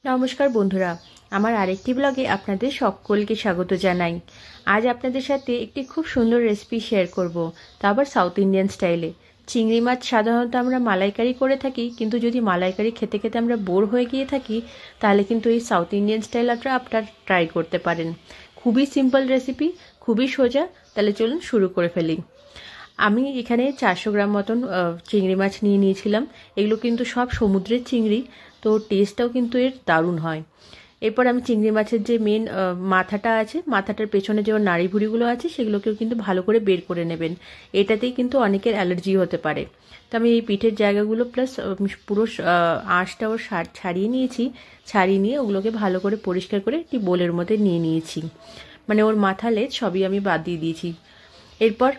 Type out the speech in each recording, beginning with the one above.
নমস্কার বন্ধুরা, আমার আরেকটি ব্লগে আপনাদের সকলকে স্বাগত জানাই। আজ আপনাদের সাথে একটি খুব সুন্দর রেসিপি শেয়ার করব, তা আবার সাউথ ইন্ডিয়ান স্টাইলে। চিংড়ি মাছ সাধারণত আমরা মালাইকারি করে থাকি, কিন্তু যদি মালাইকারি খেতে খেতে আমরা বোর হয়ে গিয়ে থাকি তাহলে কিন্তু এই সাউথ ইন্ডিয়ান স্টাইলটা আপনারা ট্রাই করতে পারেন। খুবই সিম্পল রেসিপি, খুবই সোজা। তাহলে চলুন শুরু করে ফেলি। আমি এখানে 400 গ্রাম মতন চিংড়ি মাছ নিয়ে নিয়েছিলাম। এগুলো কিন্তু সব সমুদ্রের চিংড়ি, তো টেস্টটাও কিন্তু এর দারুণ হয়। এরপর আমি চিংড়ি মাছের যে মেন মাথাটা আছে, মাথাটার পেছনে যে নাড়ি ভুড়িগুলো আছে সেগুলোকেও কিন্তু ভালো করে বের করে নেবেন। এটাতেই কিন্তু অনেকের অ্যালার্জি হতে পারে। তো আমি এই পিঠের জায়গাগুলো প্লাস পুরো আঁশটা ওর ছাড়িয়ে নিয়েছি। ছাড়িয়ে নিয়ে ওগুলোকে ভালো করে পরিষ্কার করে একটি বোলের মধ্যে নিয়ে নিয়েছি। মানে ওর মাথা লেজ সবই আমি বাদ দিয়ে দিয়েছি। এরপর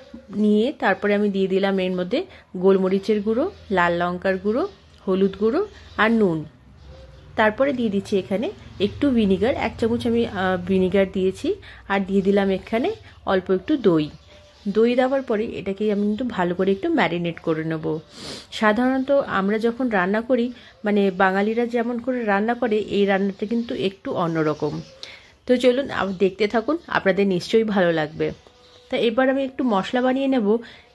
নিয়ে তারপরে আমি দিয়ে দিলাম এর মধ্যে গোলমরিচের গুঁড়ো, লাল লঙ্কার গুঁড়ো, হলুদ গুঁড়ো আর নুন। তারপরে দিয়ে দিচ্ছি এখানে একটু ভিনিগার, 1 চামচ আমি ভিনিগার দিয়েছি। আর দিয়ে দিলাম এখানে অল্প একটু দই। দই দেওয়ার পরে এটাকে আমি কিন্তু ভালো করে একটু ম্যারিনেট করে নেব। সাধারণত আমরা যখন রান্না করি, মানে বাঙালিরা যেমন করে রান্না করে, এই রান্নাটা কিন্তু একটু অন্যরকম। তো চলুন দেখতে থাকুন, আপনাদের নিশ্চয়ই ভালো লাগবে। তা এবার আমি একটু মশলা বানিয়ে নেব।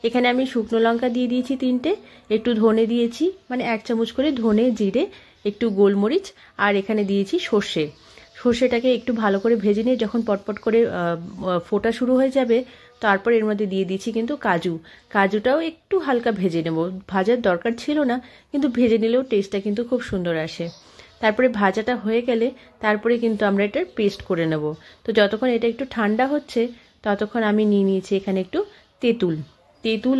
এখানে আমি শুকনো লঙ্কা দিয়ে দিয়েছি 3টে, একটু ধনে দিয়েছি, মানে 1 চামচ করে ধনে, জিরে, একটু গোলমরিচ, আর এখানে দিয়েছি সর্ষে। সর্ষেটাকে একটু ভালো করে ভেজে নিয়ে যখন পটপট করে ফোটা শুরু হয়ে যাবে, তারপর এর মধ্যে দিয়ে দিচ্ছি কিন্তু কাজুটাও একটু হালকা ভেজে নেব। ভাজার দরকার ছিল না, কিন্তু ভেজে নিলেও টেস্টটা কিন্তু খুব সুন্দর আসে। তারপরে ভাজাটা হয়ে গেলে তারপরে কিন্তু আমরা এটার পেস্ট করে নেব। তো যতক্ষণ এটা একটু ঠান্ডা হচ্ছে ততক্ষণ আমি নিয়ে নিয়েছি এখানে একটু তেঁতুল।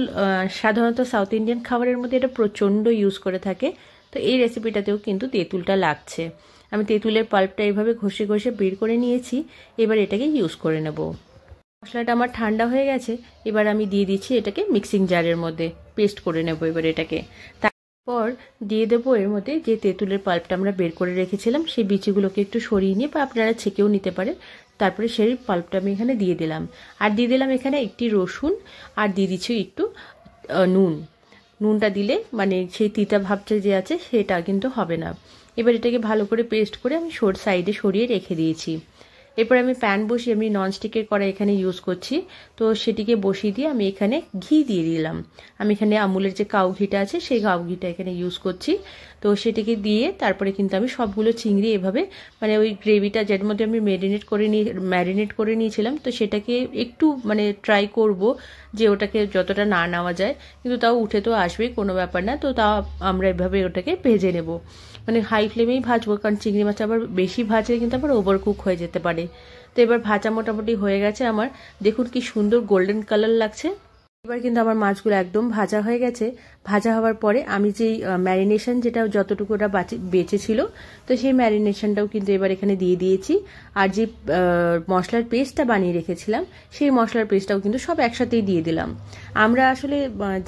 সাধারণত সাউথ ইন্ডিয়ান খাবারের মধ্যে এটা প্রচণ্ড ইউজ করে থাকে, তো এই রেসিপিটাতেও কিন্তু তেঁতুলটা লাগছে। আমি তেঁতুলের পাল্পটা এইভাবে ঘষে ঘষে বের করে নিয়েছি। এবার এটাকে ইউজ করে নেব। মশলাটা আমার ঠান্ডা হয়ে গেছে, এবার আমি দিয়ে দিচ্ছি এটাকে মিক্সিং জারের মধ্যে পেস্ট করে নেব। এবার এটাকে তারপর দিয়ে দেবো এর মধ্যে যে তেঁতুলের পাল্পটা আমরা বের করে রেখেছিলাম, সেই বিচিগুলোকে একটু সরিয়ে নিয়ে, বা আপনারা ছেঁকেও নিতে পারেন। তারপরে সেই পাল্পটা আমি এখানে দিয়ে দিলাম। আর দিয়ে দিলাম এখানে একটি রসুন, আর দিয়ে দিচ্ছি একটু নুনটা দিলে মানে সেই তিতা ভাবটা যে আছে সেটা কিন্তু হবে না। এবার এটাকে ভালো করে পেস্ট করে আমি সাইডে সরিয়ে রেখে দিয়েছি। এরপর আমি প্যান বসিয়ে, আমি ননস্টিকের কড়াই এখানে ইউজ করছি, তো সেটিকে বসিয়ে দিয়ে আমি এখানে ঘি দিয়ে দিলাম। আমি এখানে আমুলের যে কাউ ঘিটা আছে সেই কাউ ঘিটা এখানে ইউজ করছি। তো সেটিকে দিয়ে তারপরে কিন্তু আমি সবগুলো চিংড়ি এভাবে, মানে ওই গ্রেভিটা যেটার মধ্যে আমি ম্যারিনেট করে নিয়েছিলাম, তো সেটাকে একটু মানে ট্রাই করব যে ওটাকে যতটা না নেওয়া যায়, কিন্তু তাও উঠে তো আসবেই, কোনো ব্যাপার না। তো তাও আমরা এভাবে ওটাকে ভেজে নেব, মানে হাই ফ্লেমেই ভাজবো, কারণ চিংড়ি মাছ আবার বেশি ভাজলে কিন্তু আবার ওভারকুক হয়ে যেতে পারে। তো এবার ভাজা মোটামুটি হয়ে গেছে আমার। দেখুন কি সুন্দর গোল্ডেন কালার লাগছে। এবার কিন্তু আমার মাছগুলো একদম ভাজা হয়ে গেছে। ভাজা হওয়ার পরে আমি যেই ম্যারিনেশন, যেটা যতটুকু ওটা বেঁচে ছিল, তো সেই ম্যারিনেশনটাও কিন্তু এবার এখানে দিয়ে দিয়েছি। আর যে মশলার পেস্টটা বানিয়ে রেখেছিলাম, সেই মশলার পেস্টটাও কিন্তু সব একসাথেই দিয়ে দিলাম। আমরা আসলে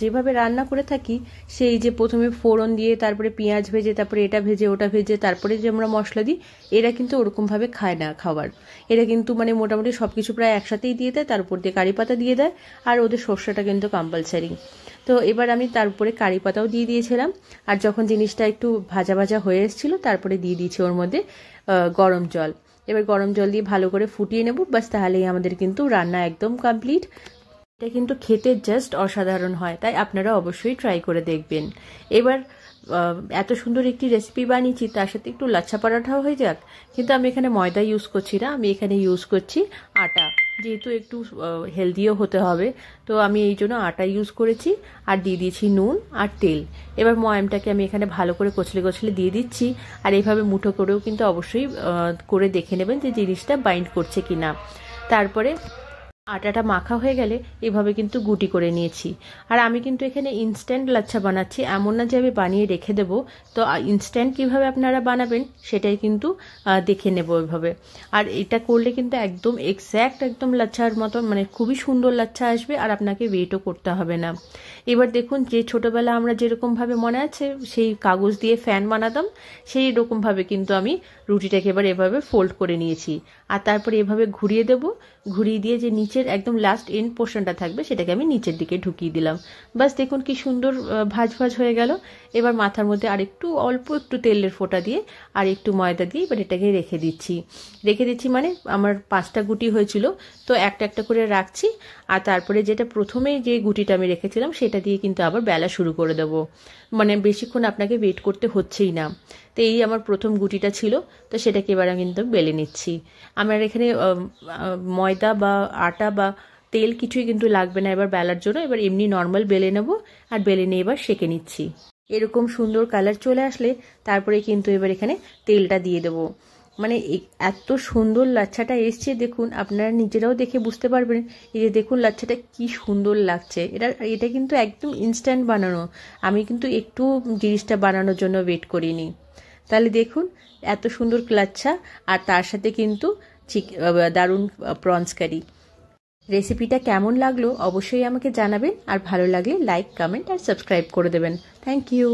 যেভাবে রান্না করে থাকি, সেই যে প্রথমে ফোড়ন দিয়ে তারপরে পেঁয়াজ ভেজে, তারপরে এটা ভেজে ওটা ভেজে তারপরে যে আমরা মশলা দিই, এরা কিন্তু ওরকমভাবে খায় না খাবার। এরা কিন্তু মানে মোটামুটি সব কিছু প্রায় একসাথেই দিয়ে দেয়, তার উপর দিয়ে কারি পাতা দিয়ে দেয়, আর ওদের সর্ষেটা কিন্তু কম্পালসারি। তো এবার আমি তার উপরে কারি পাতাও দিয়ে দিয়েছিলাম। আর যখন জিনিসটা একটু ভাজা ভাজা হয়ে এসেছিলো, তারপরে দিয়ে দিয়েছি ওর মধ্যে গরম জল। এবার গরম জল দিয়ে ভালো করে ফুটিয়ে নেব, বাস তাহলেই আমাদের কিন্তু রান্না একদম কমপ্লিট। এটা কিন্তু খেতে জাস্ট অসাধারণ হয়, তাই আপনারা অবশ্যই ট্রাই করে দেখবেন। এবার এত সুন্দর একটি রেসিপি বানিয়েছি, তার সাথে একটু লাচ্ছা পরাঠাও হয়ে যাক। কিন্তু আমি এখানে ময়দা ইউজ করছি না, আমি এখানে ইউজ করছি আটা, যেহেতু একটু হেলদিও হতে হবে। তো আমি এই জন্য আটা ইউজ করেছি। আর দিয়ে দিয়েছি নুন আর তেল। এবার ময়ামটাকে আমি এখানে ভালো করে কচলে কচলে দিয়ে দিচ্ছি। আর এইভাবে মুঠো করেও কিন্তু অবশ্যই করে দেখে নেবেন যে জিনিসটা বাইন্ড করছে কি না। তারপরে আটাটা মাখা হয়ে গেলে এভাবে কিন্তু গুটি করে নিয়েছি। আর আমি কিন্তু এখানে ইনস্ট্যান্ট লাচ্ছা বানাচ্ছি, এমন না যে আমি বানিয়ে রেখে দেবো। তো ইনস্ট্যান্ট কিভাবে আপনারা বানাবেন সেটাই কিন্তু দেখে নেব ওইভাবে। আর এটা করলে কিন্তু একদম এক্স্যাক্ট একদম লাচ্ছার মতন, মানে খুবই সুন্দর লাচ্ছা আসবে, আর আপনাকে ওয়েটও করতে হবে না। এবার দেখুন, যে ছোটোবেলা আমরা যেরকমভাবে মনে আছে সেই কাগজ দিয়ে ফ্যান বানাতাম, সেই রকমভাবে কিন্তু আমি রুটিটাকে এবার এভাবে ফোল্ড করে নিয়েছি। আর তারপরে এভাবে ঘুরিয়ে দেব। ঘুরিয়ে দিয়ে যে নিচে নিচের একদম লাস্ট এন্ড পোর্শনটা থাকবে সেটাকে আমি নিচের দিকে ঢুকিয়ে দিলাম। বাস দেখুন কি সুন্দর ভাজ ভাজ হয়ে গেল। এবার মাথার মধ্যে আর একটু অল্প একটু তেলের ফোঁটা দিয়ে আর একটু ময়দা দিয়ে এবার এটাকে রেখে দিচ্ছি মানে আমার 5টা গুটি হয়েছিল, তো একটা একটা করে রাখছি। আর তারপরে যেটা প্রথমে যে গুটিটা আমি রেখেছিলাম সেটা দিয়ে কিন্তু আবার বেলা শুরু করে দেবো, মানে বেশিক্ষণ আপনাকে ওয়েট করতে হচ্ছেই না। তো এই আমার প্রথম গুটিটা ছিল, তো সেটাকে এবার আমি কিন্তু বেলে নিচ্ছি। আমার এখানে ময়দা বা আটা বা তেল কিছুই কিন্তু লাগবে না এবার বেলার জন্য। এবার এমনি নর্মাল বেলে নেব, আর বেলে নিয়ে এবার সেঁকে নিচ্ছি। এরকম সুন্দর কালার চলে আসলে তারপরে কিন্তু এবার এখানে তেলটা দিয়ে দেবো। মানে এত সুন্দর লাচ্ছাটা এসছে, দেখুন আপনারা নিজেরাও দেখে বুঝতে পারবেন। এই যে দেখুন লাচ্ছাটা কি সুন্দর লাগছে। এটা কিন্তু একদম ইনস্ট্যান্ট বানানো, আমি কিন্তু একটু জিনিসটা বানানোর জন্য ওয়েট করিনি। তাহলে দেখুন এত সুন্দর লাচ্ছা, আর তার সাথে কিন্তু দারুণ প্রনস কারি। রেসিপিটা কেমন লাগলো অবশ্যই আমাকে জানাবেন, আর ভালো লাগলে লাইক, কমেন্ট আর সাবস্ক্রাইব করে দেবেন। Thank you.